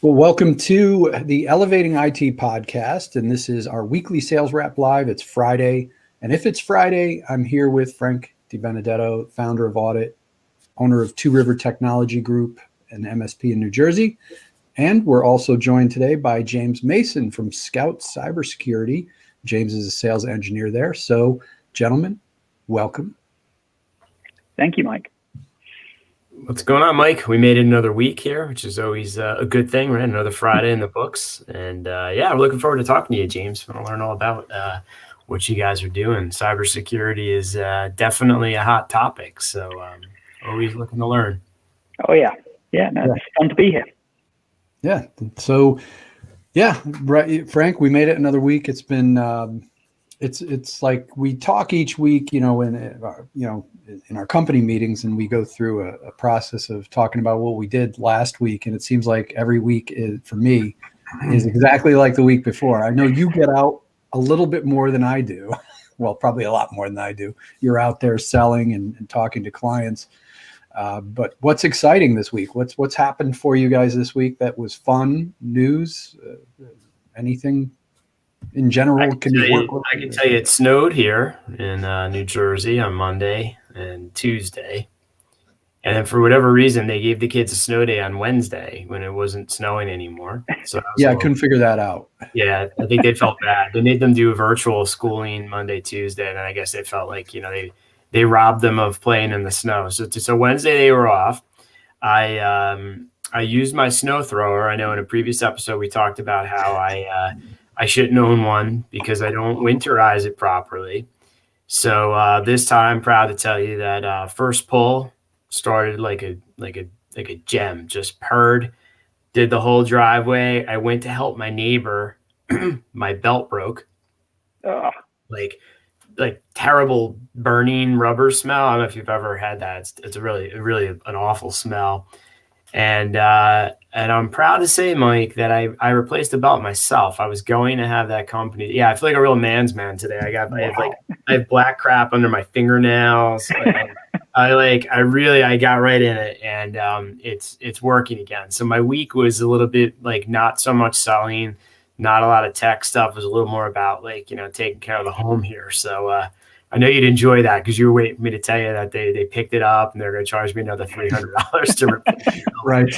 Well, welcome to the Elevating IT podcast, and this is our weekly Sales Wrap Live. It's Friday, and if it's Friday, I'm here with Frank DiBenedetto, founder of Audit, owner of Two River Technology Group, an MSP in New Jersey, and we're also joined today by James Mason from SKOUT Cybersecurity. James is a sales engineer there. So, gentlemen, welcome. Thank you, Mike. What's going on, Mike? We made it another week here, which is always a good thing, right? Another Friday in the books. And yeah, we're looking forward to talking to you, James. I want to learn all about what you guys are doing. Cybersecurity is definitely a hot topic. So always looking to learn. Oh, yeah. Yeah, no, it's fun to be here. Yeah. So, yeah, right, Frank, we made it another week. It's been, it's like we talk each week, in our company meetings, and we go through a process of talking about what we did last week. And it seems like every week for me is exactly like the week before. I know you get out a little bit more than I do. Well, probably a lot more than I do. You're out there selling and talking to clients. But what's exciting this week? What's happened for you guys this week that was fun? News? Anything in general? I can tell you it snowed here in New Jersey on Monday and Tuesday. And then for whatever reason, they gave the kids a snow day on Wednesday when it wasn't snowing anymore. So I couldn't figure that out. Yeah, I think they felt bad. They made them do virtual schooling Monday, Tuesday, and then I guess they felt like, they robbed them of playing in the snow. So Wednesday they were off. I used my snow thrower. I know in a previous episode we talked about how I shouldn't own one because I don't winterize it properly. So this time, I'm proud to tell you that first pull started like a gem. Just purred, did the whole driveway. I went to help my neighbor. My belt broke. Like terrible burning rubber smell. I don't know if you've ever had that. It's a really an awful smell. And I'm proud to say, Mike, that I replaced the belt myself. I was going to have that company. Yeah, I feel like a real man's man today. I have black crap under my fingernails. I got right in it, and it's working again. So my week was a little bit like not so much selling, not a lot of tech stuff. It was a little more about taking care of the home here. So I know you'd enjoy that because you were waiting for me to tell you that they picked it up and they're going to charge me another $300 to replace it. Right.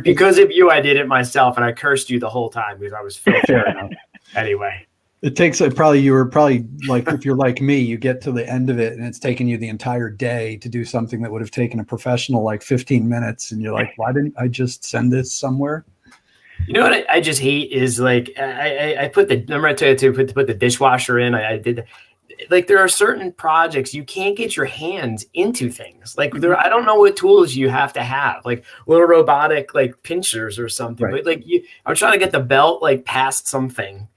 Because of you, I did it myself, and I cursed you the whole time because I was filthy. Anyway. It takes you were probably like, if you're like me, you get to the end of it and it's taken you the entire day to do something that would have taken a professional like 15 minutes. And you're like, why didn't I just send this somewhere? You know what I just hate is like, I put remember I told you to put the dishwasher in. I did. Like there are certain projects you can't get your hands into things. Like I don't know what tools you have to have, like little robotic like pinchers or something. Right. But I'm trying to get the belt like past something,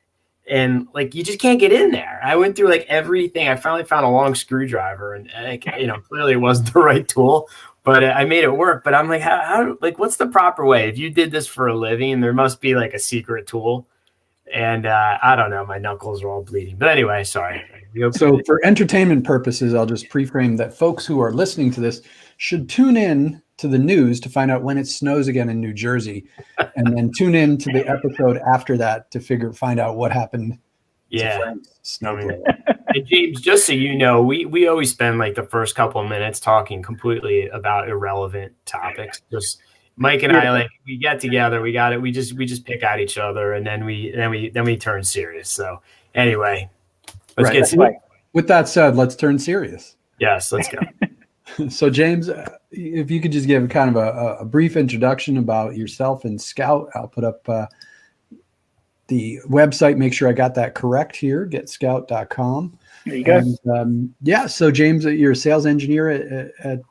and like you just can't get in there. I went through like everything. I finally found a long screwdriver, and clearly it wasn't the right tool, but I made it work. But I'm like, how what's the proper way? If you did this for a living, there must be like a secret tool. And I don't know, my knuckles are all bleeding. But anyway, sorry. So for entertainment purposes, I'll just pre-frame that folks who are listening to this should tune in to the news to find out when it snows again in New Jersey, and then tune in to the episode after that to find out what happened. Yeah. And James, just so you know, we always spend like the first couple of minutes talking completely about irrelevant topics. Just Mike and I, we get together, we got it. We just pick at each other, and then we turn serious. So anyway, let's get serious. With that said, let's turn serious. Yes, let's go. So James, if you could just give kind of a brief introduction about yourself and SKOUT. I'll put up the website. Make sure I got that correct here. GetSkout.com. There you go. And, so James, you're a sales engineer at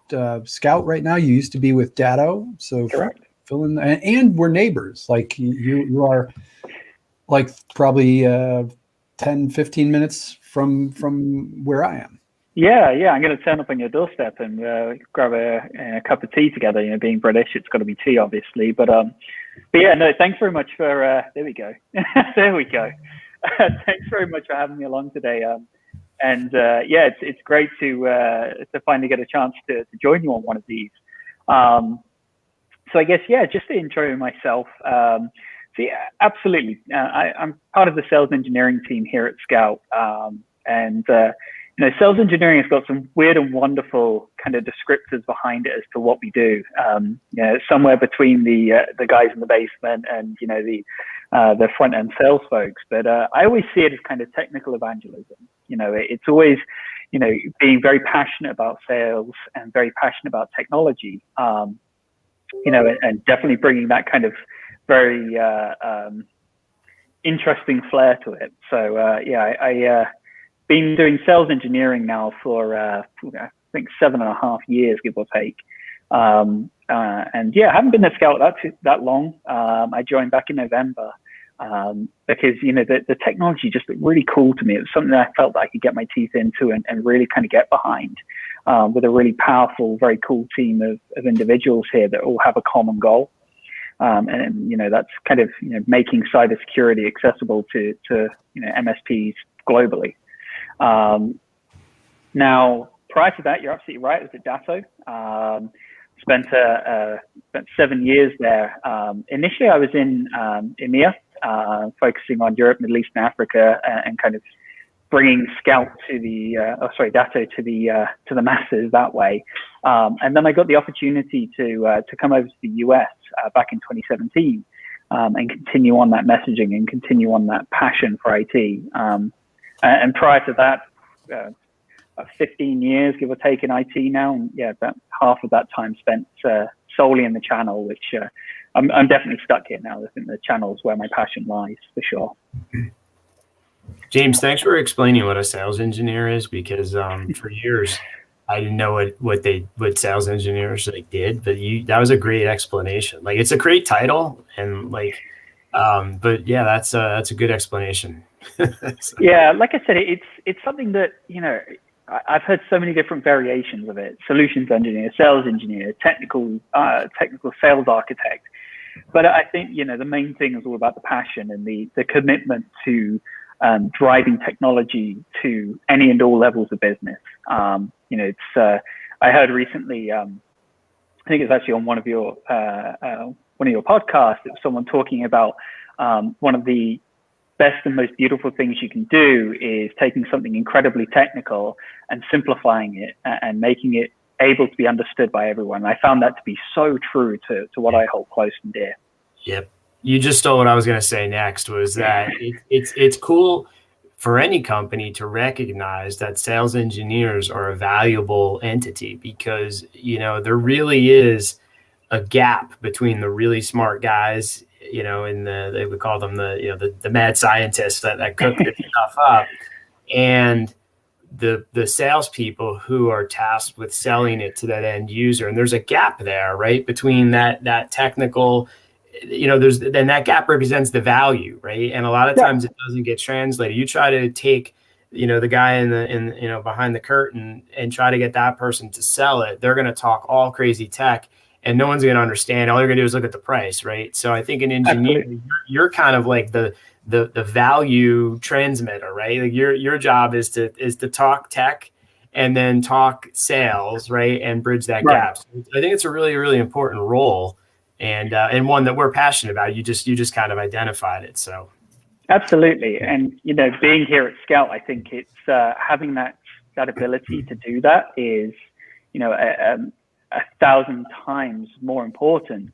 SKOUT right now. You used to be with Datto, so correct. Fill in, and we're neighbors. Like you are, like probably 10, 15 minutes from where I am. Yeah. I'm going to turn up on your doorstep and grab a cup of tea together. Being British, it's got to be tea, obviously. But yeah, no. Thanks very much for. There we go. There we go. Thanks very much for having me along today. And it's great to finally get a chance to join you on one of these. So I guess, yeah, just to intro myself. So yeah, absolutely. I'm part of the sales engineering team here at Scout. And sales engineering has got some weird and wonderful kind of descriptors behind it as to what we do. Somewhere between the guys in the basement and, the front end sales folks. But I always see it as kind of technical evangelism. It's always, being very passionate about sales and very passionate about technology. And definitely bringing that kind of very interesting flair to it. So I been doing sales engineering now for I think 7.5 years, give or take. And yeah, I haven't been at Scout that long. I joined back in November because the technology just looked really cool to me. It was something that I felt that I could get my teeth into and really kind of get behind. With a really powerful, very cool team of individuals here that all have a common goal. And that's kind of, making cybersecurity accessible to MSPs globally. Now, prior to that, you're absolutely right. I was at Datto. Spent 7 years there. Initially, I was in EMEA, focusing on Europe, Middle East, and Africa, and kind of bringing Scout to Datto to the masses that way. And then I got the opportunity to come over to the US back in 2017 and continue on that messaging and continue on that passion for IT. And prior to that, 15 years, give or take, in IT now. And yeah, about half of that time spent solely in the channel, which I'm definitely stuck here now. I think the channel is where my passion lies, for sure. James, thanks for explaining what a sales engineer is, because for years I didn't know what sales engineers did, but that was a great explanation. Like, it's a great title, and but yeah, that's a good explanation. So. Yeah, like I said, it's something that I've heard so many different variations of it: solutions engineer, sales engineer, technical sales architect. But I think the main thing is all about the passion and the commitment to driving technology to any and all levels of business. I heard recently, I think it's actually on one of your podcasts, it was someone talking about one of the best and most beautiful things you can do is taking something incredibly technical and simplifying it and making it able to be understood by everyone. I found that to be so true to what I hold close and dear. Yep. You just stole what I was going to say next, was that it's cool for any company to recognize that sales engineers are a valuable entity, because, there really is a gap between the really smart guys, and they would call them the mad scientists that cook this stuff up, and the salespeople who are tasked with selling it to that end user. And there's a gap there, right, between that technical, then that gap represents the value, right? And a lot of times it doesn't get translated. You try to take, the guy in behind the curtain and try to get that person to sell it. They're going to talk all crazy tech, and no one's going to understand. All you're going to do is look at the price, right? So I think in engineering, you're kind of like the value transmitter, right? Like your job is to talk tech and then talk sales, right, and bridge that gap. So I think it's a really, really important role. And one that we're passionate about. You just kind of identified it. So absolutely. And being here at Scout, I think it's having that ability to do that is 1,000 times more important,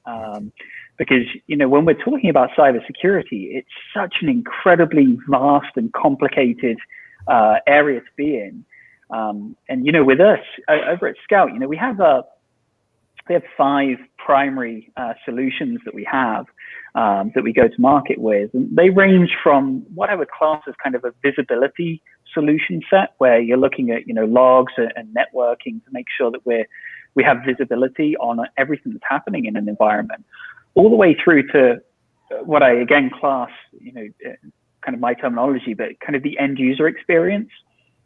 because when we're talking about cybersecurity, it's such an incredibly vast and complicated area to be in. And with us over at Scout, we have 5 primary solutions that we have that we go to market with. And they range from what I would class as kind of a visibility solution set, where you're looking at logs and networking to make sure that we have visibility on everything that's happening in an environment, all the way through to what I again class, kind of my terminology, but kind of the end user experience.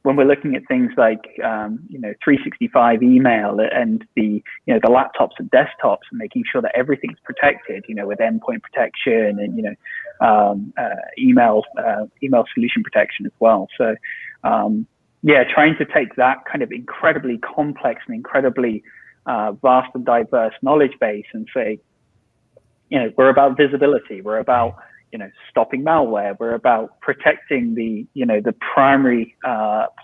When we're looking at things like 365 email and the laptops and desktops, and making sure that everything's protected, with endpoint protection and email solution protection as well. So trying to take that kind of incredibly complex and incredibly vast and diverse knowledge base and say, we're about visibility. We're about, stopping malware. We're about protecting the primary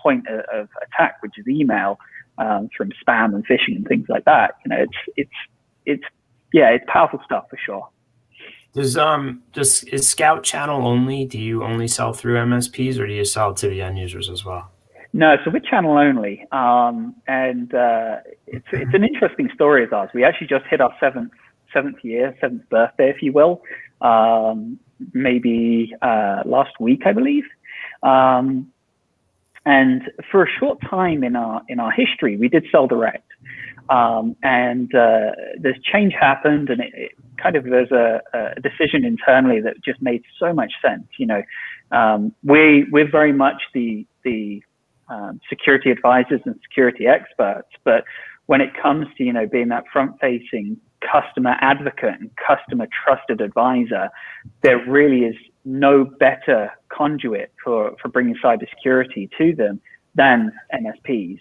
point of attack, which is email, from spam and phishing and things like that. It's powerful stuff for sure. Is Scout channel only? Do you only sell through MSPs, or do you sell to the end users as well? No, so we're channel only, and it's an interesting story of ours. We actually just hit our seventh birthday, if you will, maybe last week, I believe. And for a short time in our history, we did sell direct, and this change happened, and it kind of there's a decision internally that just made so much sense. We're very much the security advisors and security experts, but when it comes to being that front-facing customer advocate and customer trusted advisor, there really is no better conduit for bringing cybersecurity to them than MSPs.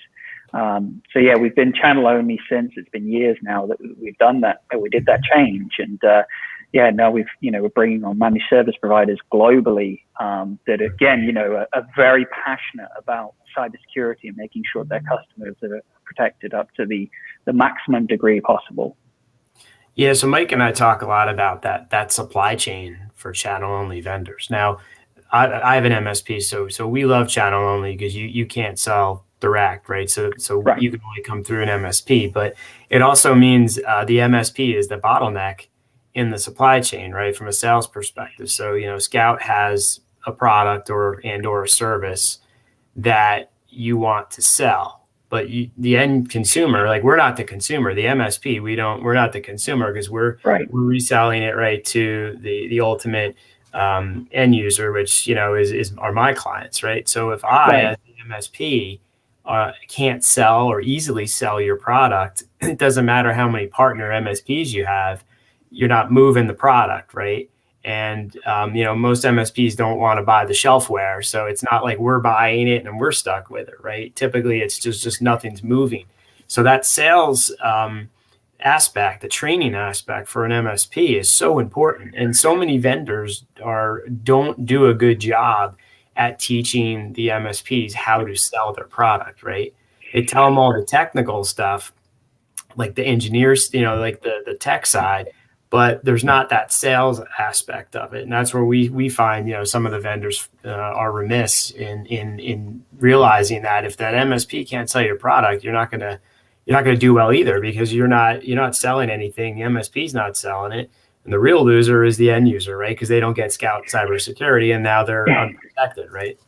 So yeah, we've been channel only since. It's been years now that we've done that. We did that change, and now we're bringing on managed service providers globally that again, are very passionate about cybersecurity and making sure their customers are protected up to the maximum degree possible. Yeah, so Mike and I talk a lot about that supply chain for channel only vendors. Now, I have an MSP, so we love channel only because you can't sell direct, right? So right. You can only come through an MSP, but it also means the MSP is the bottleneck in the supply chain, right? From a sales perspective. So, Scout has a product or a service that you want to sell, but the end consumer, like we're not the consumer, the MSP, we're not the consumer because we're reselling it right to the ultimate end user, which, are my clients, right? So if I, as the MSP, can't sell or easily sell your product, it doesn't matter how many partner MSPs you have, you're not moving the product, right? And, most MSPs don't want to buy the shelfware. So it's not like we're buying it and we're stuck with it, right? Typically, it's just nothing's moving. So that sales aspect, the training aspect for an MSP is so important. And so many vendors don't do a good job at teaching the MSPs how to sell their product, right? They tell them all the technical stuff, like the engineers, like the tech side, but there's not that sales aspect of it. And that's where we find, some of the vendors are remiss in realizing that if that MSP can't sell your product, you're not gonna do well either, because you're not selling anything. The MSP's not selling it. And the real loser is the end user, right? Because they don't get SKOUT Cybersecurity, and now they're unprotected, right?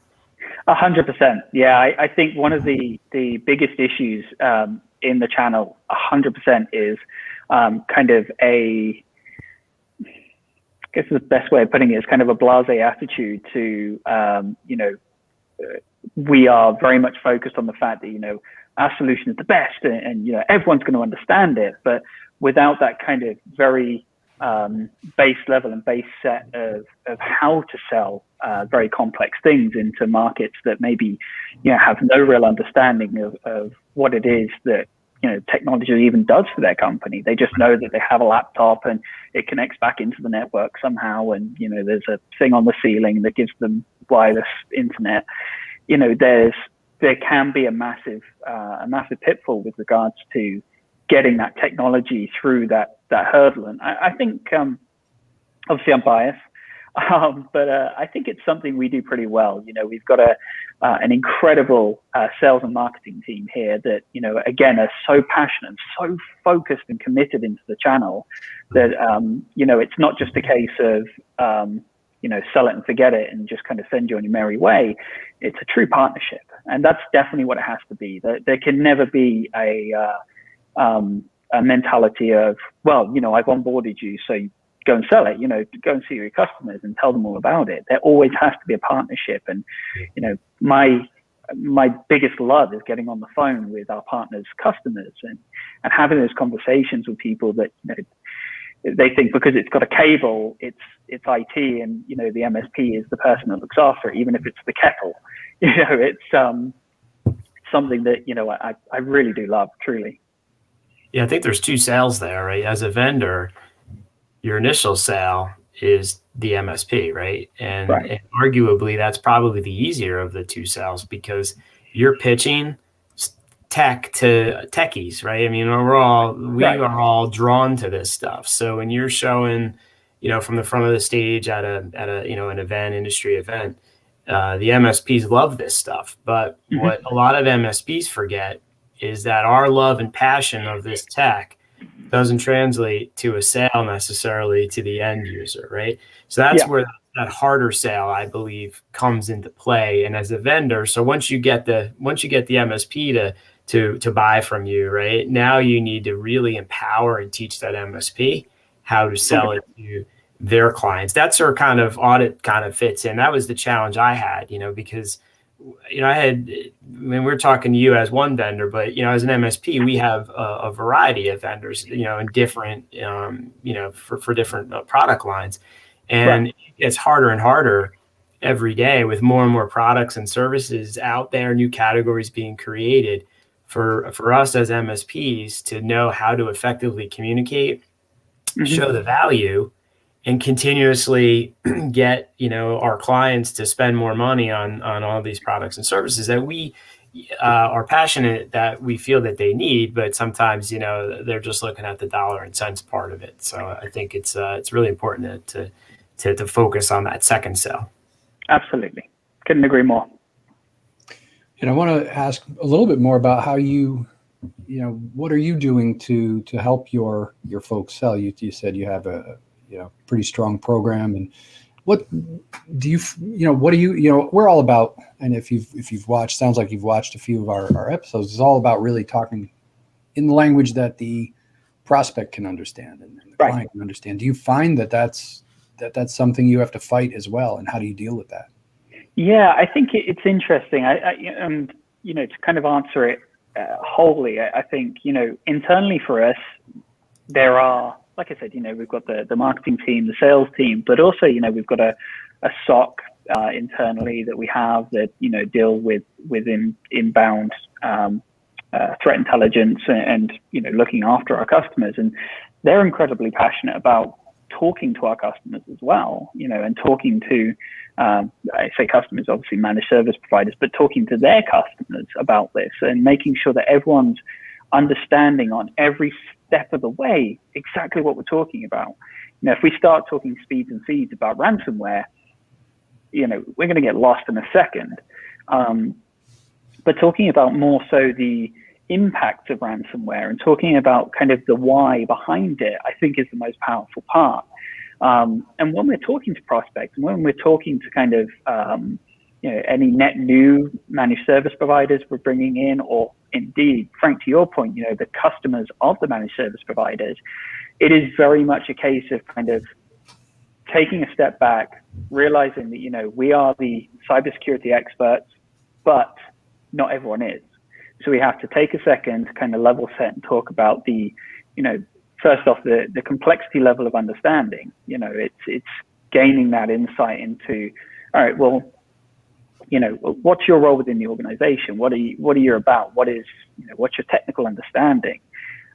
100%. Yeah, I think one of the biggest issues in the channel, 100%, is kind of I guess the best way of putting it is kind of a blasé attitude to, we are very much focused on the fact that, our solution is the best and everyone's going to understand it, but without that kind of very base level and base set of how to sell very complex things into markets that maybe have no real understanding of what it is that technology even does for their company. They just know that they have a laptop and it connects back into the network somehow, and there's a thing on the ceiling that gives them wireless internet. There can be a massive pitfall with regards to getting that technology through that hurdle. And I think, obviously I'm biased, but I think it's something we do pretty well. We've got an incredible sales and marketing team here that, again, are so passionate, so focused and committed into the channel that, it's not just a case of, sell it and forget it and just kind of send you on your merry way. It's a true partnership. And that's definitely what it has to be. There can never be a mentality of, well, I've onboarded you, so go and sell it, go and see your customers and tell them all about it. There always has to be a partnership. And, my biggest love is getting on the phone with our partners' customers and having those conversations with people that, they think because it's got a cable, it's IT, and, the MSP is the person that looks after it, even if it's the kettle. It's something that, I really do love, truly. Yeah, I think there's two sales there, right? As a vendor, your initial sale is the MSP, right? Right. And arguably that's probably the easier of the two sales because you're pitching tech to techies, right? I mean, we Right. are all drawn to this stuff. So when you're showing, from the front of the stage at a an event, industry event, the MSPs love this stuff. But what a lot of MSPs forget is that our love and passion of this tech doesn't translate to a sale necessarily to the end user, right? So that's where that harder sale, I believe, comes into play. And as a vendor, so once you get the MSP to buy from you, right, now you need to really empower and teach that MSP how to sell it to their clients. That's where kind of audit kind of fits in. That was the challenge I had, because we're talking to you as one vendor, but, as an MSP, we have a variety of vendors, in different, for different product lines. And it's harder and harder every day with more and more products and services out there, new categories being created for us as MSPs to know how to effectively communicate, show the value, and continuously get our clients to spend more money on all these products and services that we are passionate that we feel that they need, but sometimes they're just looking at the dollar and cents part of it. So I think it's really important to focus on that second sale. Absolutely, couldn't agree more. And I want to ask a little bit more about how what are you doing to help your folks sell? You said you have a pretty strong program, and what do we're all about, and if you've watched, sounds like you've watched a few of our episodes, it's all about really talking in the language that the prospect can understand and the client can understand. Do you find that's something you have to fight as well, and how do you deal with that? Yeah, I think it's interesting. To kind of answer it wholly, I think, internally for us, there are, like I said, we've got the marketing team, the sales team, but also, we've got a SOC internally that we have that, deal with inbound threat intelligence and, looking after our customers. And they're incredibly passionate about talking to our customers as well, and talking to, I say customers, obviously managed service providers, but talking to their customers about this and making sure that everyone's understanding on every step of the way exactly what we're talking about. If we start talking speeds and feeds about ransomware, we're going to get lost in a second. But talking about more so the impacts of ransomware and talking about kind of the why behind it, I think is the most powerful part. And when we're talking to prospects and when we're talking to kind of, any net new managed service providers we're bringing in, or indeed, Frank, to your point, the customers of the managed service providers, it is very much a case of kind of taking a step back, realizing that, we are the cybersecurity experts, but not everyone is. So we have to take a second to kind of level set and talk about the, first off, the complexity level of understanding. It's gaining that insight into, all right, well, what's your role within the organization? What are you about? What's your technical understanding?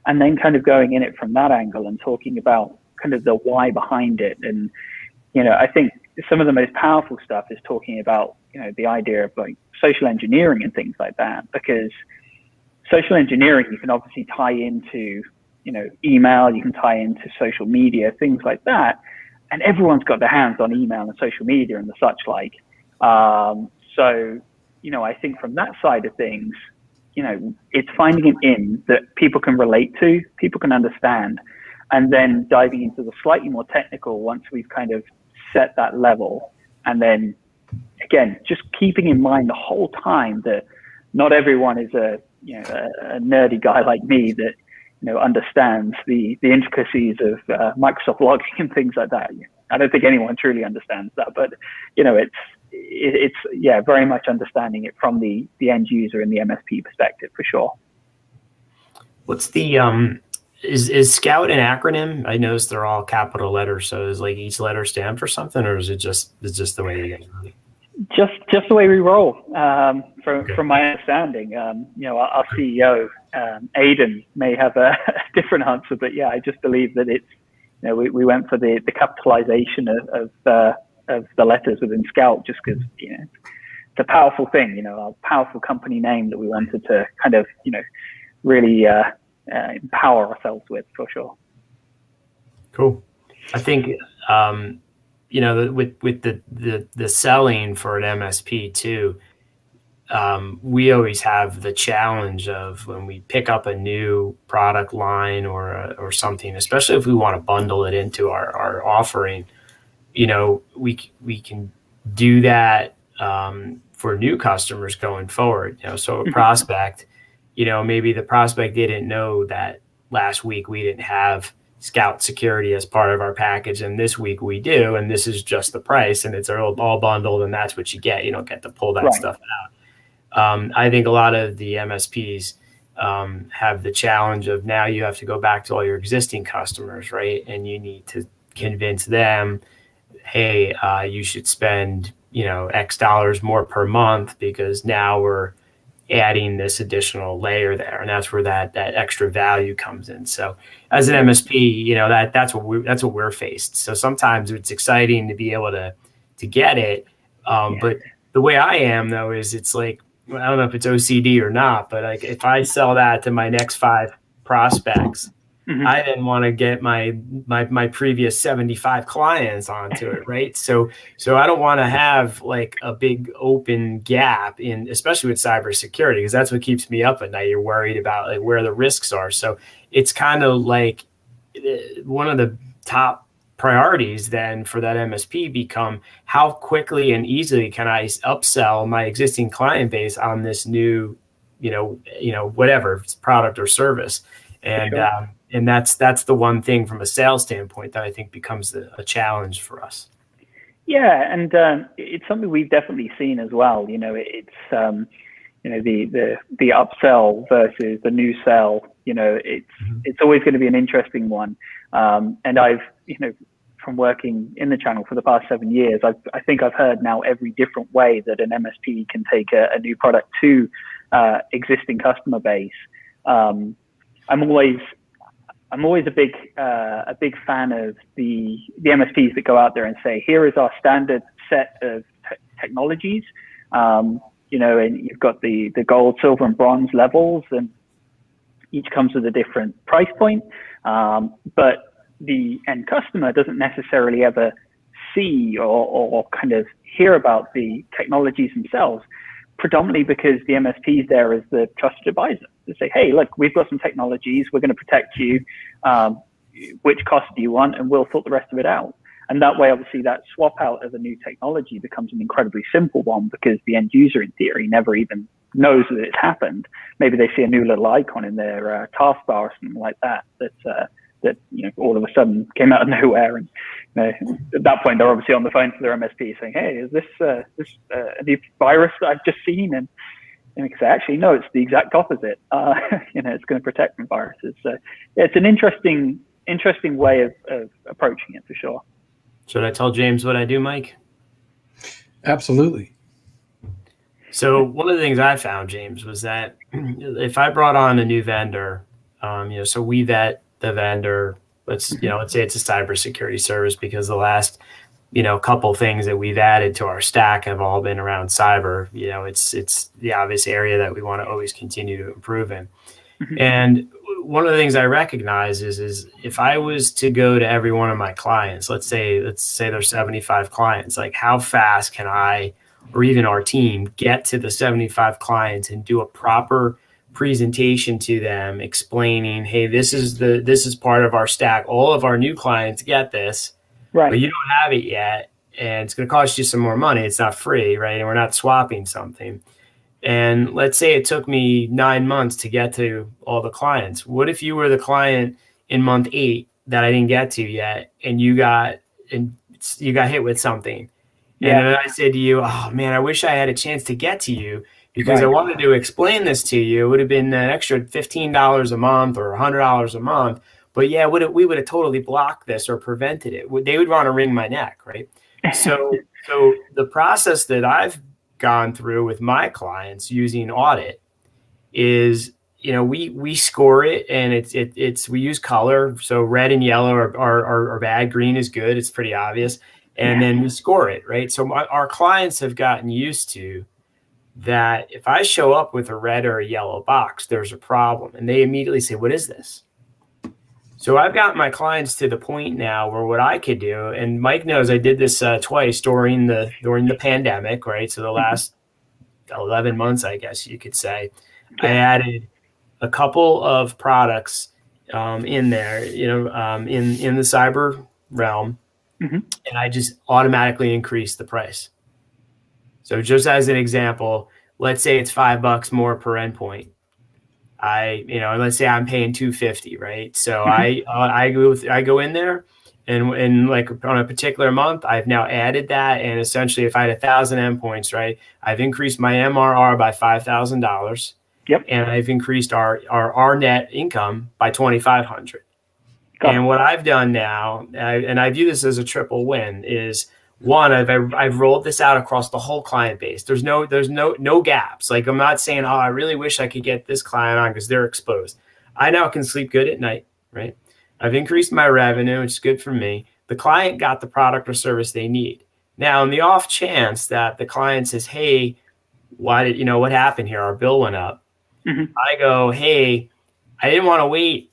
And then kind of going in it from that angle and talking about kind of the why behind it. And, I think some of the most powerful stuff is talking about, the idea of like social engineering and things like that, because social engineering, you can obviously tie into, email, you can tie into social media, things like that. And everyone's got their hands on email and social media and the such like. So, I think from that side of things, it's finding an in that people can relate to, people can understand, and then diving into the slightly more technical once we've kind of set that level. And then, again, just keeping in mind the whole time that not everyone is a nerdy guy like me that, understands the intricacies of Microsoft logging and things like that. I don't think anyone truly understands that, but, it's very much understanding it from the end user and the MSP perspective for sure. What's the is SKOUT an acronym? I noticed they're all capital letters, so is like each letter stand for something, or is it just the way you guys run it? Just the way we roll. From my understanding, our CEO Aidan may have a different answer, but yeah, I just believe that it's we went for the capitalization of the letters within Scout, just because it's a powerful thing, a powerful company name that we wanted to kind of really empower ourselves with, for sure. Cool. I think with the selling for an MSP too, we always have the challenge of when we pick up a new product line or something, especially if we want to bundle it into our offering. We can do that for new customers going forward. So a prospect, maybe the prospect didn't know that last week we didn't have SKOUT Security as part of our package, and this week we do, and this is just the price, and it's all bundled, and that's what you get. You don't get to pull that stuff out. I think a lot of the MSPs have the challenge of now you have to go back to all your existing customers, right? And you need to convince them, hey, you should spend X dollars more per month because now we're adding this additional layer there, and that's where that extra value comes in. So as an MSP, that's what we're faced. So sometimes it's exciting to be able to get it, but the way I am though is it's like, I don't know if it's OCD or not, but like if I sell that to my next 5 prospects, I then want to get my previous 75 clients onto it, right? So I don't want to have like a big open gap especially with cybersecurity, because that's what keeps me up at night. You're worried about like where the risks are. So it's kind of like one of the top priorities then for that MSP become how quickly and easily can I upsell my existing client base on this new, whatever product or service. And sure. And that's the one thing from a sales standpoint that I think becomes a challenge for us. Yeah, and it's something we've definitely seen as well. It's the upsell versus the new sell. It's always going to be an interesting one. And I've from working in the channel for the past 7 years, I think I've heard now every different way that an MSP can take a new product to existing customer base. I'm always a big fan of the MSPs that go out there and say, here is our standard set of technologies, and you've got the gold, silver, and bronze levels, and each comes with a different price point. But the end customer doesn't necessarily ever see or kind of hear about the technologies themselves, predominantly because the MSP is there as the trusted advisor to say, hey, look, we've got some technologies, we're going to protect you. Which cost do you want? And we'll sort the rest of it out. And that way, obviously, that swap out of a new technology becomes an incredibly simple one because the end user, in theory, never even knows that it's happened. Maybe they see a new little icon in their taskbar or something like that all of a sudden came out of nowhere. And at that point, they're obviously on the phone to their MSP saying, hey, is this a new virus that I've just seen? And they say, actually, no, it's the exact opposite. It's going to protect from viruses. So it's an interesting way of approaching it, for sure. Should I tell James what I do, Mike? Absolutely. So one of the things I found, James, was that if I brought on a new vendor, so we vet the vendor. Let's say it's a cybersecurity service, because the last couple things that we've added to our stack have all been around cyber. It's the obvious area that we want to always continue to improve in. And one of the things I recognize is if I was to go to every one of my clients, let's say there's 75 clients, like how fast can I, or even our team, get to the 75 clients and do a proper presentation to them explaining, hey, this is part of our stack. All of our new clients get this, right? But you don't have it yet, and it's going to cost you some more money. It's not free, right? And we're not swapping something. And let's say it took me 9 months to get to all the clients. What if you were the client in month 8 that I didn't get to yet, and you got hit with something? Yeah. And then I said to you, oh man, I wish I had a chance to get to you because I wanted to explain this to you. It would have been an extra $15 a month or $100 a month. But yeah, we would have totally blocked this or prevented it. They would want to wring my neck, right? So the process that I've gone through with my clients using audit is we score it, and it's we use color. So red and yellow are bad. Green is good. It's pretty obvious. And then we score it, right? So our clients have gotten used to that. If I show up with a red or a yellow box, there's a problem. And they immediately say, what is this? So I've got my clients to the point now where what I could do, and Mike knows I did this twice during the pandemic, right? So the last 11 months, I guess you could say, I added a couple of products in there, in the cyber realm, and I just automatically increased the price. So just as an example, let's say it's $5 more per endpoint. Let's say I'm paying $250, right? So I go in there, and like on a particular month, I've now added that, and essentially, if I had 1,000 endpoints, right, I've increased my MRR by $5,000. Yep. And I've increased our net income by $2,500. And what I've done now, and I view this as a triple win, is one, I've rolled this out across the whole client base. There's no gaps. Like, I'm not saying, oh, I really wish I could get this client on because they're exposed. I now can sleep good at night, right? I've increased my revenue, which is good for me. The client got the product or service they need. Now, in the off chance that the client says, hey, what happened here? Our bill went up. I go, hey, I didn't want to wait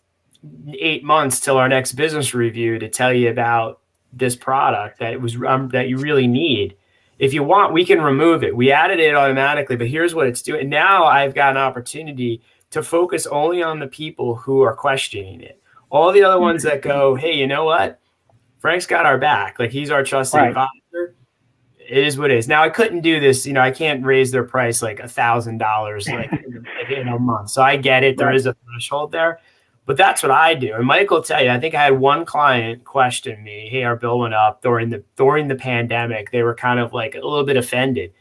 8 months till our next business review to tell you about this product that you really need. If you want, we can remove it. We added it automatically, but here's what it's doing. Now I've got an opportunity to focus only on the people who are questioning it. All the other ones that go, hey, you know what? Frank's got our back. Like, he's our trusted advisor. It is what it is. Now, I couldn't do this. I can't raise their price like $1,000 in a month. So I get it. There is a threshold there, but that's what I do. And Mike will tell you, I think I had one client question me, hey, our bill went up during the pandemic. They were kind of like a little bit offended.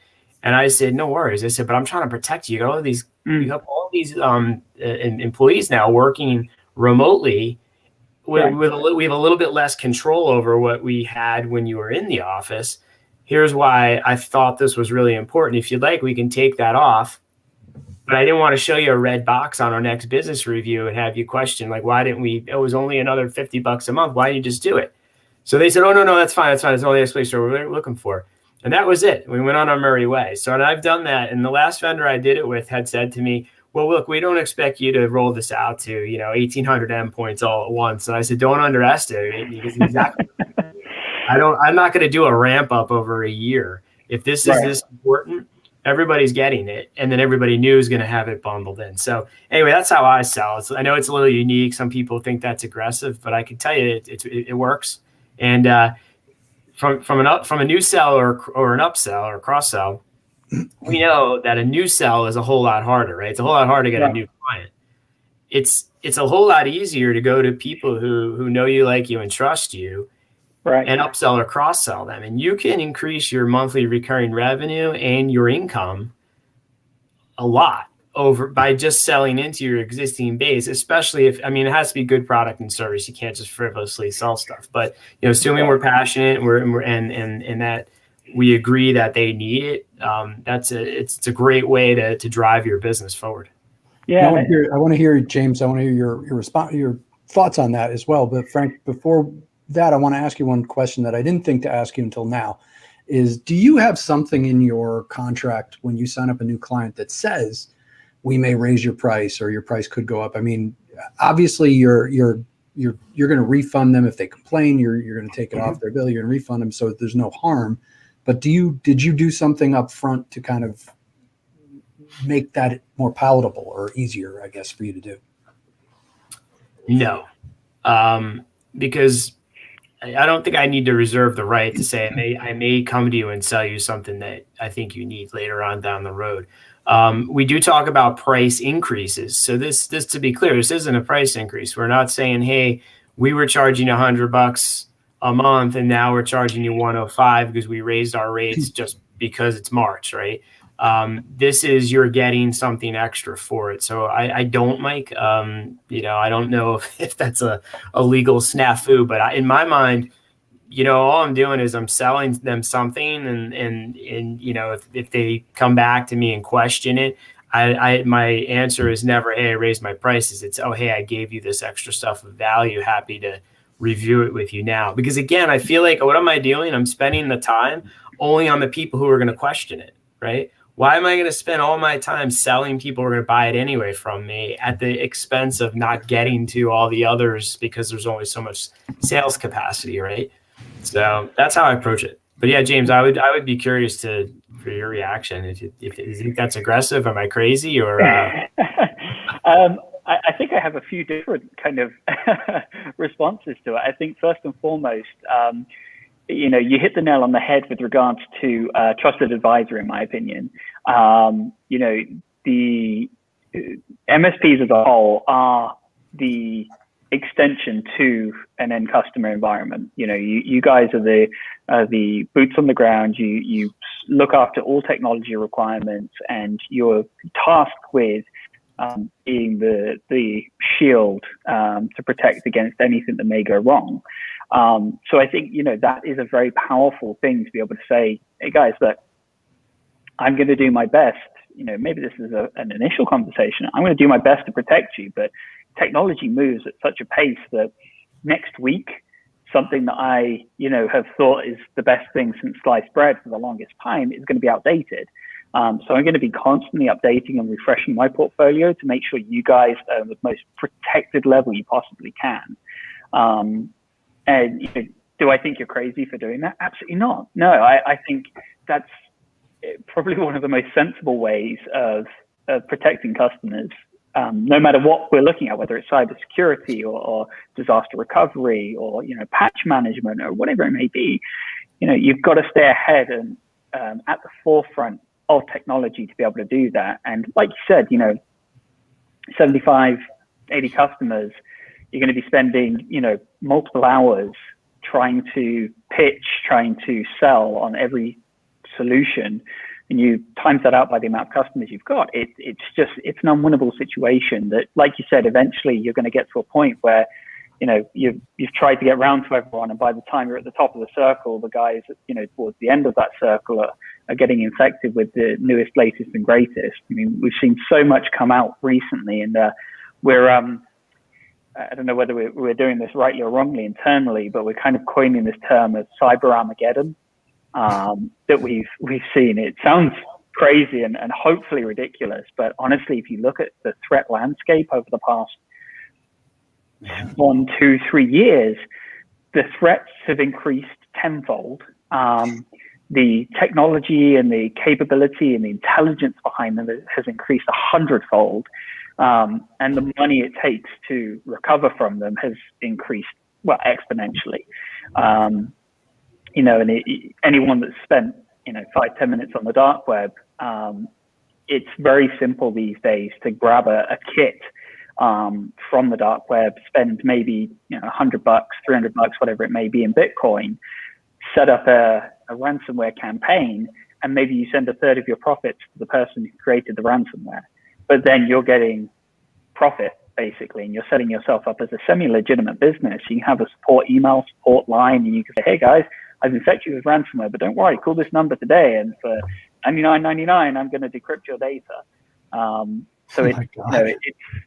And I said, no worries. I said, but I'm trying to protect you. You got you have all these employees now working remotely. We have a little bit less control over what we had when you were in the office. Here's why I thought this was really important. If you'd like, we can take that off. But I didn't want to show you a red box on our next business review and have you question, like, why didn't we? It was only another $50 a month. Why didn't you just do it? So they said, oh, no, that's fine. That's all the explanation we're looking for. And that was it. We went on our merry way. So I've done that. And the last vendor I did it with had said to me, well, look, we don't expect you to roll this out to, 1,800 endpoints all at once. And I said, don't underestimate it, because exactly. I'm not going to do a ramp up over a year. If this is this important, everybody's getting it, and then everybody new is going to have it bundled in. So anyway, that's how I sell. I know it's a little unique. Some people think that's aggressive, but I can tell you it works. And from a new sell or an upsell or cross sell, we know that a new sell is a whole lot harder, right? It's a whole lot harder to get a new client. It's a whole lot easier to go to people who know you, like you, and trust you. Right. And upsell or cross sell them. And you can increase your monthly recurring revenue and your income a lot by just selling into your existing base, especially if, it has to be good product and service. You can't just frivolously sell stuff. But, assuming we're passionate and that we agree that they need it, it's a great way to drive your business forward. Yeah. I want to hear, James, I want to hear your response, your thoughts on that as well. But Frank, before that, I want to ask you one question that I didn't think to ask you until now is, do you have something in your contract when you sign up a new client that says we may raise your price or your price could go up? Obviously you're going to refund them if they complain. You're going to take it off their bill. You're going to refund them, so there's no harm. But did you do something up front to kind of make that more palatable or easier, I guess, for you to do? No, because I don't think I need to reserve the right to say I may come to you and sell you something that I think you need later on down the road. We do talk about price increases. So this to be clear, this isn't a price increase. We're not saying, hey, we were charging $100 a month and now we're charging you $105 because we raised our rates just because it's March, right? This is, you're getting something extra for it. So I don't, Mike, I don't know if that's a legal snafu, but in my mind, all I'm doing is I'm selling them something, and if they come back to me and question it, my answer is never, hey, I raised my prices. It's, oh, hey, I gave you this extra stuff of value. Happy to review it with you now. Because again, I feel like, what am I doing? I'm spending the time only on the people who are going to question it, right? Why am I going to spend all my time selling people who are going to buy it anyway from me at the expense of not getting to all the others because there's only so much sales capacity, right? So that's how I approach it. But yeah, James, I would be curious for your reaction. If you think that's aggressive, am I crazy or? I think I have a few different kind of responses to it. I think first and foremost, you hit the nail on the head with regards to trusted advisor, in my opinion. The MSPs as a whole are the extension to an end customer environment. You guys are the boots on the ground. You look after all technology requirements, and you're tasked with being the shield to protect against anything that may go wrong. So I think, that is a very powerful thing to be able to say, hey guys, look, I'm going to do my best. Maybe this is an initial conversation. I'm going to do my best to protect you, but technology moves at such a pace that next week, something that I, have thought is the best thing since sliced bread for the longest time is going to be outdated. So I'm going to be constantly updating and refreshing my portfolio to make sure you guys are at the most protected level you possibly can. And do I think you're crazy for doing that? Absolutely not. No, I think that's probably one of the most sensible ways of protecting customers, no matter what we're looking at, whether it's cybersecurity or disaster recovery or, patch management or whatever it may be. You've got to stay ahead and at the forefront of technology to be able to do that. And like you said, 75, 80 customers, you're going to be spending, multiple hours trying to pitch, trying to sell on every solution, and you times that out by the amount of customers you've got. It's an unwinnable situation that, like you said, eventually you're going to get to a point where, you've tried to get round to everyone, and by the time you're at the top of the circle, the guys, towards the end of that circle are getting infected with the newest, latest, and greatest. I mean, we've seen so much come out recently, and we're I don't know whether we're doing this rightly or wrongly internally, but we're kind of coining this term of cyber Armageddon that we've seen. It sounds crazy and hopefully ridiculous, but honestly, if you look at the threat landscape over the past 1, 2, 3 years, the threats have increased tenfold. The technology and the capability and the intelligence behind them has increased 100-fold. And the money it takes to recover from them has increased, exponentially. And anyone that's spent, 5-10 minutes on the dark web, it's very simple these days to grab a kit from the dark web, spend maybe $100, $300, whatever it may be in Bitcoin, set up a ransomware campaign, and maybe you send a third of your profits to the person who created the ransomware. But then you're getting profit, basically, and you're setting yourself up as a semi-legitimate business. You can have a support email, support line, and you can say, hey guys, I've infected you with ransomware, but don't worry, call this number today, and for $99.99, I'm going to decrypt your data. So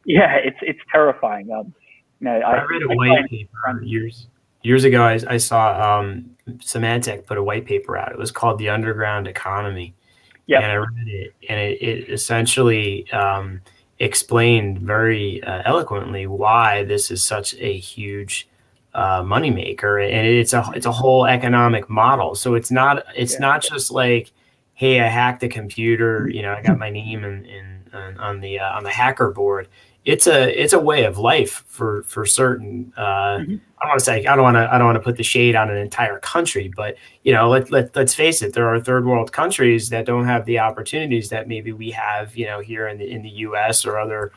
it's terrifying. I read a white paper years ago. I saw Symantec put a white paper out. It was called The Underground Economy. Yeah, and I read it, and it essentially explained very eloquently why this is such a huge moneymaker, and it's a whole economic model. So it's not just like, hey, I hacked a computer, I got my name on the hacker board. It's a way of life for certain. I don't want to put the shade on an entire country, but let's face it, there are third world countries that don't have the opportunities that maybe we have, here in the U.S. or other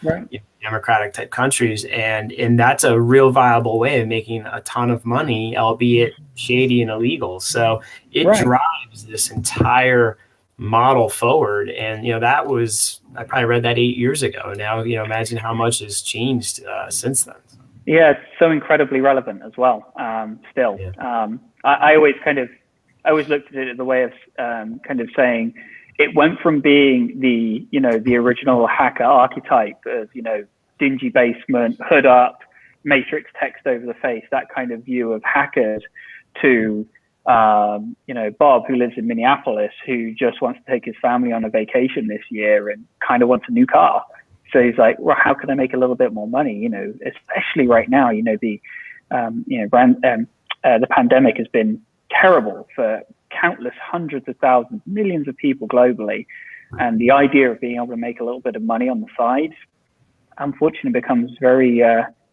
democratic type countries, and that's a real viable way of making a ton of money, albeit shady and illegal. So it drives this entire model forward, and I probably read that 8 years ago. Now imagine how much has changed since then. Yeah, it's so incredibly relevant as well. Still, I always looked at it as a way of kind of saying, it went from being the original hacker archetype of, dingy basement, hood up, matrix text over the face, that kind of view of hackers, to Bob, who lives in Minneapolis, who just wants to take his family on a vacation this year and kind of wants a new car. So he's like, well, how can I make a little bit more money? Especially right now, the pandemic has been terrible for countless hundreds of thousands, millions of people globally. And the idea of being able to make a little bit of money on the side, unfortunately, becomes very,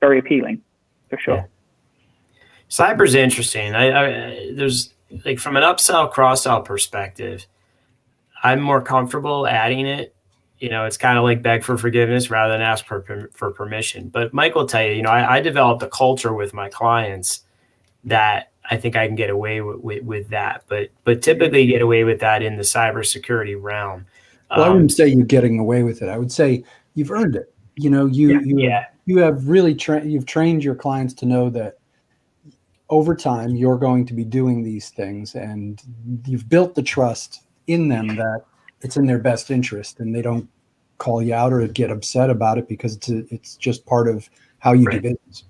very appealing, for sure. Yeah. Cyber's interesting. There's like, from an upsell, cross-sell perspective, I'm more comfortable adding it. It's kind of like beg for forgiveness rather than ask for permission. But Mike will tell you, I developed a culture with my clients that I think I can get away with that. But typically get away with that in the cybersecurity realm. Well, I wouldn't say you're getting away with it. I would say you've earned it. You have really you've trained your clients to know that over time you're going to be doing these things, and you've built the trust in them that it's in their best interest, and they don't call you out or get upset about it because it's just part of how you do business.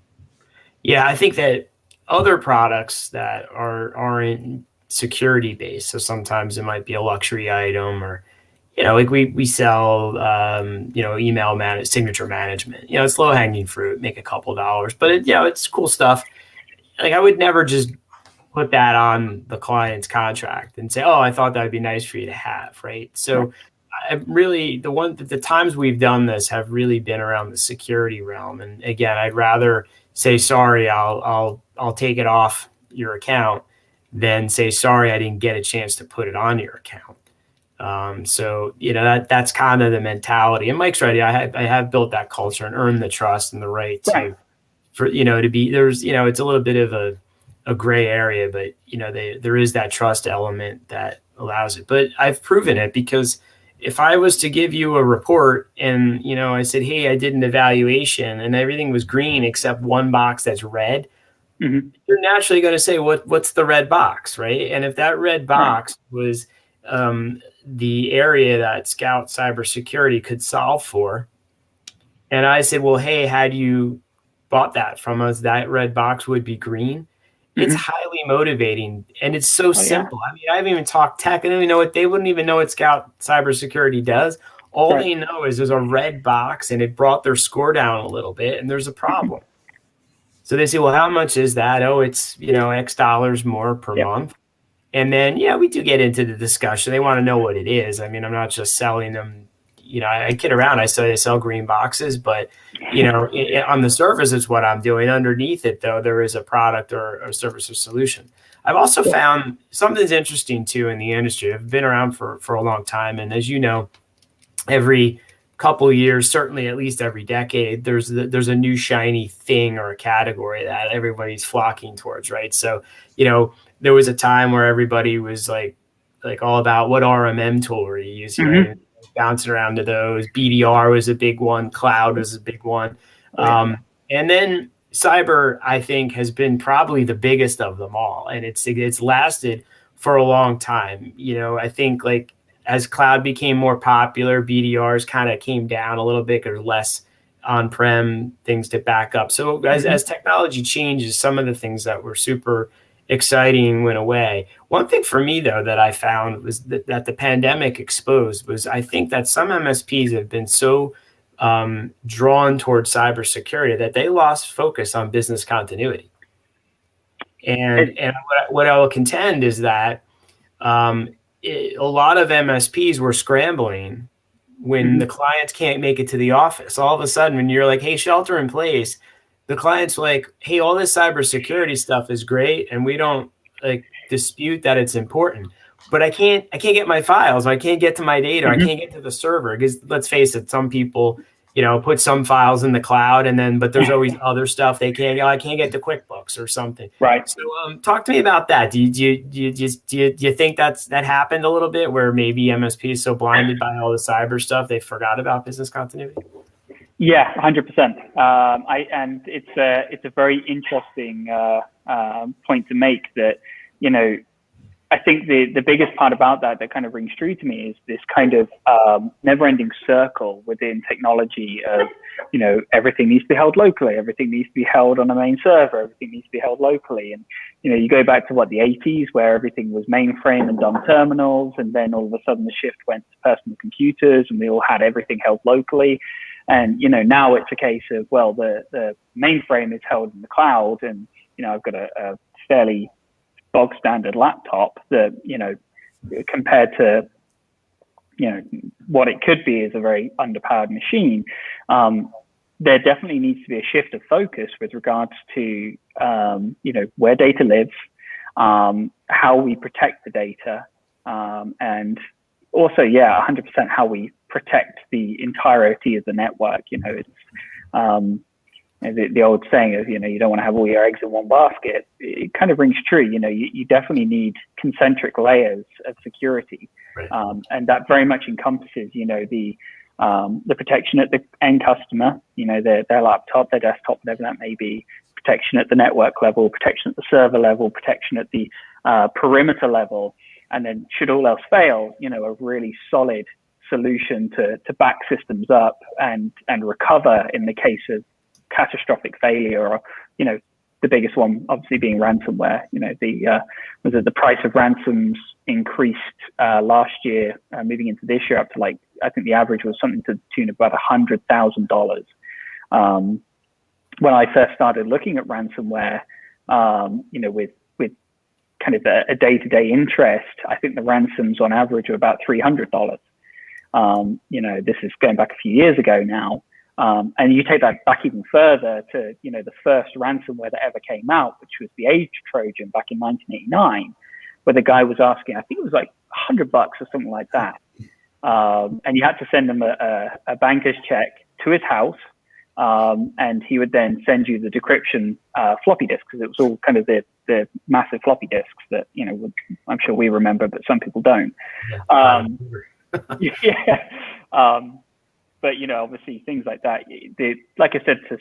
Yeah, I think that other products that aren't security based, so sometimes it might be a luxury item, or like we sell email signature management. It's low hanging fruit, make a couple dollars, but it's cool stuff. Like, I would never just put that on the client's contract and say, oh, I thought that would be nice for you to have, right? So the times we've done this have really been around the security realm. And again, I'd rather say, sorry, I'll take it off your account than say, sorry, I didn't get a chance to put it on your account. So that's kind of the mentality. And Mike's right. I have built that culture and earned the trust and the right to be, there's, it's a little bit of a gray area, but there is that trust element that allows it. But I've proven it, because if I was to give you a report and, I said, hey, I did an evaluation and everything was green except one box that's red, mm-hmm. You're naturally going to say, what's the red box, right? And if that red box was the area that SKOUT Cybersecurity could solve for, and I said, well, hey, had you bought that from us, that red box would be green. Mm-hmm. It's highly motivating, and it's so simple. Yeah. I mean, I haven't even talked tech. I don't even know what they wouldn't even know what SKOUT Cybersecurity does. All they know is there's a red box, and it brought their score down a little bit, and there's a problem. So they say, well, how much is that? Oh, it's X dollars more per month. And then we do get into the discussion. They want to know what it is. I mean, I'm not just selling them. I kid around. I say I sell green boxes, but on the surface, it's what I'm doing. Underneath it, though, there is a product or a service or solution. I've also found something's interesting too in the industry. I've been around for a long time, and as you know, every couple of years, certainly at least every decade, there's a new shiny thing or a category that everybody's flocking towards, right? So there was a time where everybody was like all about what RMM tool were you using, mm-hmm. right? Bouncing around to those. BDR was a big one. Cloud was a big one. And then cyber, I think, has been probably the biggest of them all. And it's lasted for a long time. I think like as cloud became more popular, BDRs kind of came down a little bit. There's less on-prem things to back up. So as technology changes, some of the things that were super exciting went away. One thing for me, though, that I found was that the pandemic exposed was, I think that some MSPs have been so drawn towards cybersecurity that they lost focus on business continuity. And what I will contend is that a lot of MSPs were scrambling when mm-hmm. the clients can't make it to the office. All of a sudden, when you're like, hey, shelter in place, the client's like, hey, all this cybersecurity stuff is great, and we don't dispute that it's important, but I can't get my files. I can't get to my data. Mm-hmm. I can't get to the server, because let's face it, some people, put some files in the cloud, but there's always other stuff they can't. I can't get to QuickBooks or something. Right. So, talk to me about that. Do you think that happened a little bit, where maybe MSP is so blinded by all the cyber stuff they forgot about business continuity? Yeah, 100%. And it's a very interesting point to make, that I think the biggest part about that kind of rings true to me is this kind of never-ending circle within technology of, everything needs to be held locally, everything needs to be held on a main server, everything needs to be held locally. And, you go back to the 80s where everything was mainframe and dumb terminals, and then all of a sudden the shift went to personal computers and we all had everything held locally. And, now it's a case of, well, the mainframe is held in the cloud, and, I've got a fairly bog standard laptop that, compared to, what it could be is a very underpowered machine. There definitely needs to be a shift of focus with regards to, where data lives, how we protect the data, and also, 100% how we protect the entirety of the network. It's the old saying of, you don't want to have all your eggs in one basket. It kind of rings true. You definitely need concentric layers of security. Right. And that very much encompasses, the protection at the end customer, their laptop, their desktop, whatever that may be, protection at the network level, protection at the server level, protection at the perimeter level. And then should all else fail, a really solid solution to back systems up and recover in the case of catastrophic failure, or, the biggest one obviously being ransomware. The price of ransoms increased last year, moving into this year up to I think the average was something to the tune of about $100,000. When I first started looking at ransomware, with kind of a day-to-day interest, I think the ransoms on average are about $300. This is going back a few years ago now. And you take that back even further to, the first ransomware that ever came out, which was the Age Trojan back in 1989, where the guy was asking, I think it was like $100 or something like that. And you had to send him a banker's check to his house. And he would then send you the decryption floppy disk, because it was all kind of the massive floppy disks that, I'm sure we remember, but some people don't. But, obviously things like that, like I said, to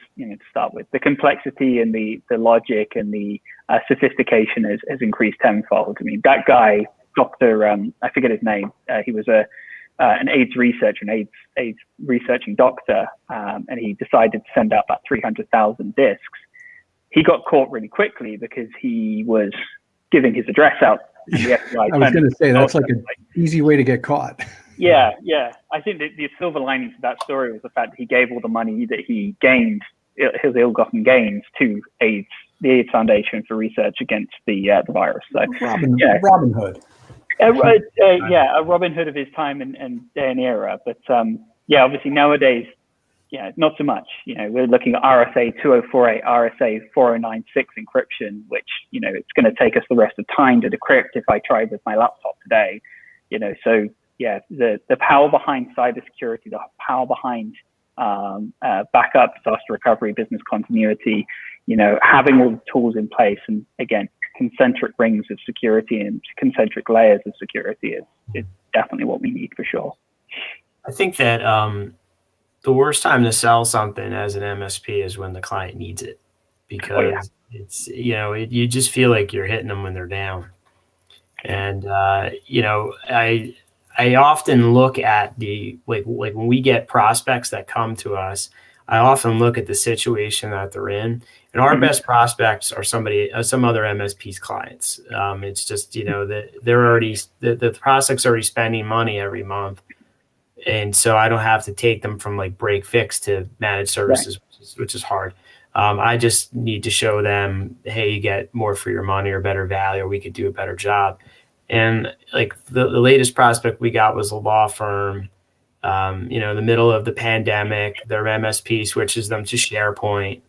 start with, the complexity and the logic and the sophistication has increased tenfold. I mean, that guy, Dr. I forget his name. He was an AIDS researcher, an AIDS researching doctor, and he decided to send out about 300,000 disks. He got caught really quickly because he was giving his address out. I was going to say, that's like an easy way to get caught. Yeah. I think that the silver lining to that story was the fact that he gave all the money that he gained, his ill-gotten gains, to the AIDS Foundation for research against the virus. So Robin Hood. A Robin Hood of his time and day and era. But obviously nowadays, not so much. We're looking at RSA 2048, RSA 4096 encryption, which it's going to take us the rest of time to decrypt if I try with my laptop today. So the power behind cybersecurity, the power behind backup, disaster recovery, business continuity, having all the tools in place, and again, concentric rings of security and concentric layers of security is definitely what we need for sure. I think that the worst time to sell something as an MSP is when the client needs it, because it's, you just feel like you're hitting them when they're down. And, I often look at the, like when we get prospects that come to us, I often look at the situation that they're in, and our best prospects are some other MSP's clients. It's just, that they're already, the prospect's already spending money every month. And so I don't have to take them from like break fix to managed services, which is hard. I just need to show them, hey, you get more for your money or better value, or we could do a better job. And like the latest prospect we got was a law firm, in the middle of the pandemic. Their MSP switches them to SharePoint.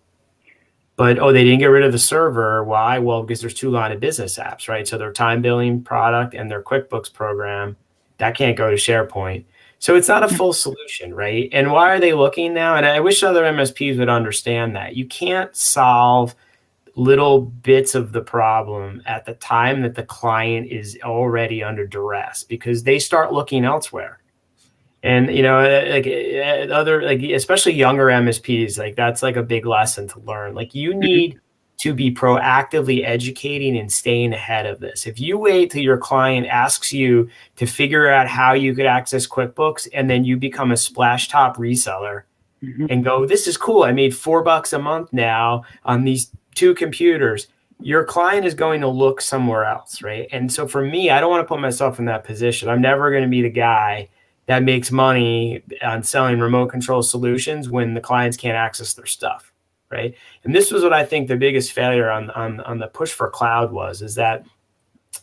But, they didn't get rid of the server. Why? Well, because there's two line of business apps, right? So their time billing product and their QuickBooks program, that can't go to SharePoint. So it's not a full solution, right? And why are they looking now? And I wish other MSPs would understand that. You can't solve little bits of the problem at the time that the client is already under duress, because they start looking elsewhere. And, especially younger MSPs, like that's like a big lesson to learn. Like you need to be proactively educating and staying ahead of this. If you wait till your client asks you to figure out how you could access QuickBooks and then you become a splash top reseller and go, this is cool, I made $4 a month now on these 2 computers, your client is going to look somewhere else, right? And so for me, I don't want to put myself in that position. I'm never going to be the guy that makes money on selling remote control solutions when the clients can't access their stuff, right? And this was what I think the biggest failure on the push for cloud was, is that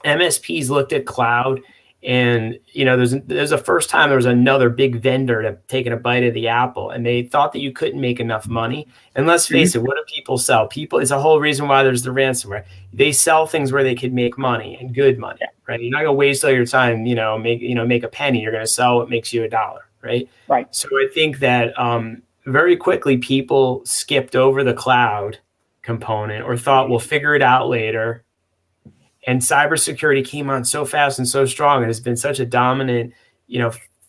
MSPs looked at cloud and, there's a first time there was another big vendor to taking a bite of the apple, and they thought that you couldn't make enough money. And let's face it, what do people sell? It's a whole reason why there's the ransomware. They sell things where they could make money, and good money, right? You're not going to waste all your time, make a penny. You're going to sell what makes you $1, right? Right. So I think that very quickly people skipped over the cloud component or thought we'll figure it out later. And cybersecurity came on so fast and so strong, and has been such a dominant,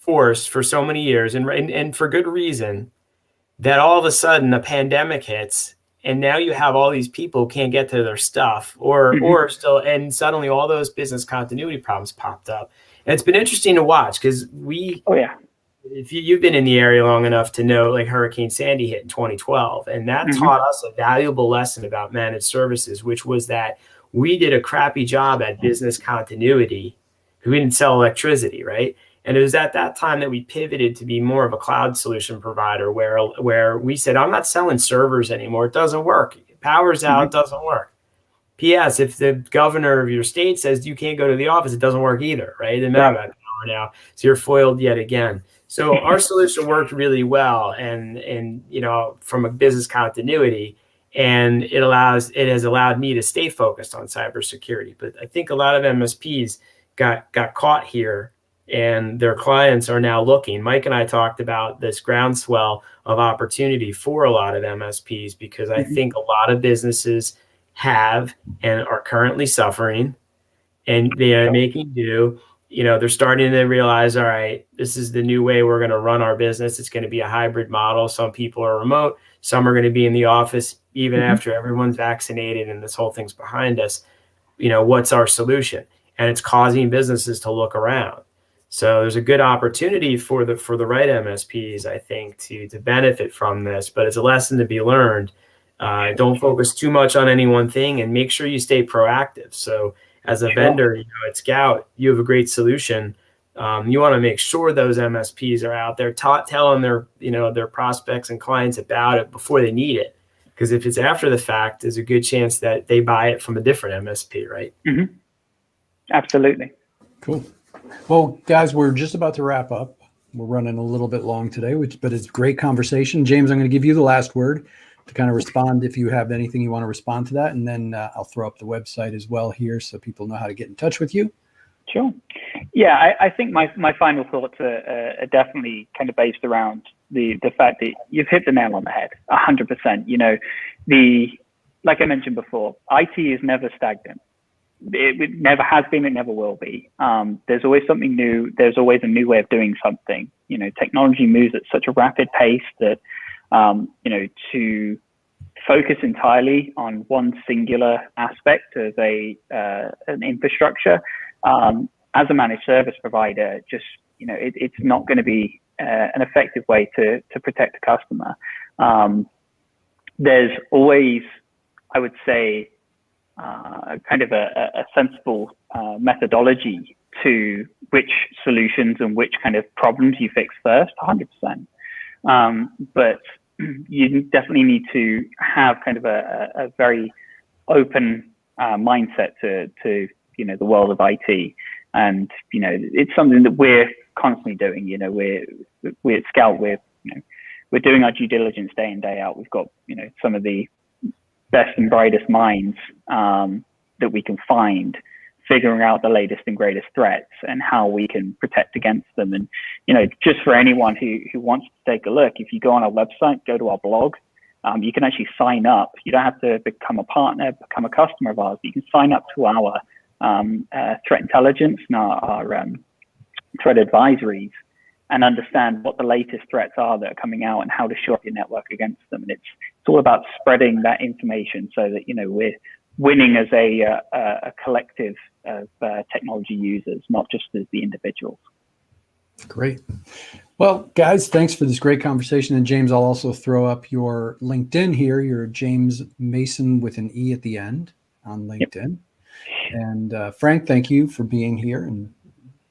force for so many years, and for good reason, that all of a sudden a pandemic hits, and now you have all these people who can't get to their stuff, or still, and suddenly all those business continuity problems popped up. And it's been interesting to watch because if you've been in the area long enough to know, like Hurricane Sandy hit in 2012, and that taught us a valuable lesson about managed services, which was that we did a crappy job at business continuity because we didn't sell electricity, right? And it was at that time that we pivoted to be more of a cloud solution provider where we said, I'm not selling servers anymore. It doesn't work. Power's out, it doesn't work. P.S. If the governor of your state says you can't go to the office, it doesn't work either, right? It doesn't matter about power now. So you're foiled yet again. So our solution worked really well and from a business continuity. And it has allowed me to stay focused on cybersecurity. But I think a lot of MSPs got caught here, and their clients are now looking. Mike and I talked about this groundswell of opportunity for a lot of MSPs, because I think a lot of businesses have and are currently suffering, and they are making do. They're starting to realize, all right, this is the new way we're going to run our business. It's going to be a hybrid model. Some people are remote. Some are going to be in the office even after everyone's vaccinated and this whole thing's behind us. What's our solution? And it's causing businesses to look around. So there's a good opportunity for the right MSPs, I think, to benefit from this. But it's a lesson to be learned. Don't focus too much on any one thing, and make sure you stay proactive. So as a vendor, at SKOUT, you have a great solution. You want to make sure those MSPs are out there telling their prospects and clients about it before they need it. Because if it's after the fact, there's a good chance that they buy it from a different MSP, right? Absolutely. Cool. Well, guys, we're just about to wrap up. We're running a little bit long today, but it's a great conversation. James, I'm going to give you the last word to kind of respond if you have anything you want to respond to that. And then I'll throw up the website as well here so people know how to get in touch with you. Sure. Yeah, I think my final thoughts are definitely kind of based around the fact that you've hit the nail on the head, 100%. Like I mentioned before, IT is never stagnant. It never has been, it never will be. There's always something new. There's always a new way of doing something. Technology moves at such a rapid pace that, to focus entirely on one singular aspect of an infrastructure, as a managed service provider, just, it's not going to be an effective way to protect the customer. There's always, I would say, kind of a sensible methodology to which solutions and which kind of problems you fix first, 100%. But you definitely need to have kind of a very open mindset to the world of IT. And, it's something that we're constantly doing. We're at SKOUT, we're doing our due diligence day in, day out. We've got, some of the best and brightest minds that we can find, figuring out the latest and greatest threats and how we can protect against them. And, just for anyone who wants to take a look, if you go on our website, go to our blog, you can actually sign up. You don't have to become a partner, become a customer of ours. You can sign up to our threat intelligence and our threat advisories, and understand what the latest threats are that are coming out and how to shore up your network against them. And it's all about spreading that information so that, you know, we're winning as a collective of technology users, not just as the individuals. Great. Well, guys, thanks for this great conversation. And James, I'll also throw up your LinkedIn here. You're James Mason with an E at the end on LinkedIn. Yep. And Frank, thank you for being here, and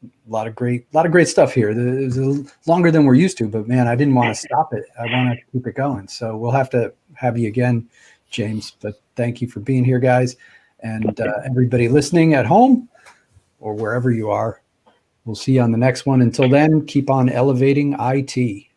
a lot of great stuff here. It was longer than we're used to, but man, I didn't want to stop it. I want to keep it going. So we'll have to have you again, James. But thank you for being here, guys, and everybody listening at home or wherever you are. We'll see you on the next one. Until then, keep on elevating IT.